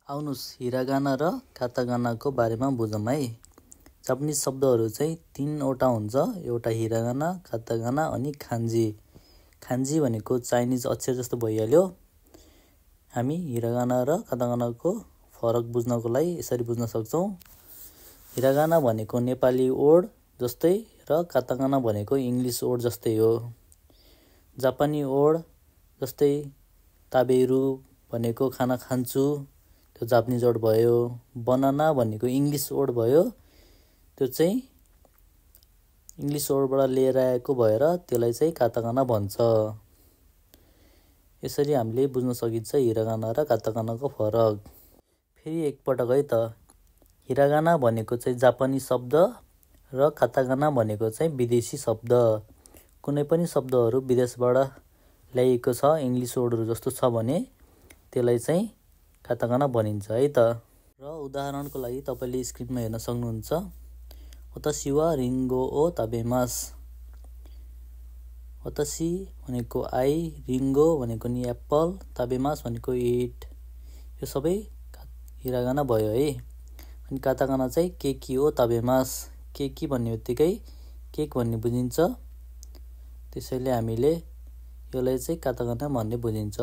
आउनुस् hiragana र कातागानाको बारेमा बुझौँ है। जापानिज शब्दहरू चाहिँ 3वटा हुन्छ, एउटा हिरागाना, कातागाना अनि खान्जी। खान्जी भनेको चाइनिज अक्षर जस्तो भइहाल्यो। हामी हिरागाना र कातागानाको फरक बुझ्नको लागि यसरी बुझ्न सक्छौँ। हिरागाना भनेको नेपाली वर्ड जस्तै र कातागाना भनेको इङ्ग्लिस वर्ड जस्तै हो। जापानी वर्ड जस्तै ताबेरु भनेको खाना खान्छु, त्यो जापानिज वर्ड भयो। बनाना भनेको इङ्ग्लिस वर्ड भयो, त्यो चाहिँ इङ्ग्लिस वर्डबाट लिएर आएको भएर त्यसलाई चाहिँ कातागाना भन्छ। यसरी हामीले बुझ्न सकिन्छ हिरागाना र कातागानाको फरक। फेरि एकपटक है त, हिरागाना भनेको चाहिँ जापानी शब्द र कातागाना भनेको चाहिँ विदेशी शब्द। कुनै पनि शब्दहरू विदेशबाट ल्याइएको छ, इङ्ग्लिस वर्डहरू जस्तो छ भने त्यसलाई चाहिँ कातागाना भनिन्छ है त। र उदाहरणको लागि तपाईँले स्क्रिनमा हेर्न सक्नुहुन्छ, वतासी वा रिङ्गो ओ ताबेमास। वतासी भनेको आई, रिङ्गो भनेको नि एप्पल, ताबेमास भनेको इट। यो सबै हिरागाना भयो है। अनि कातागाना चाहिँ केकी ओ ताबेमास। केकी भन्ने बित्तिकै केक भन्ने बुझिन्छ, त्यसैले हामीले यसलाई चाहिँ कातागाना भन्ने बुझिन्छ।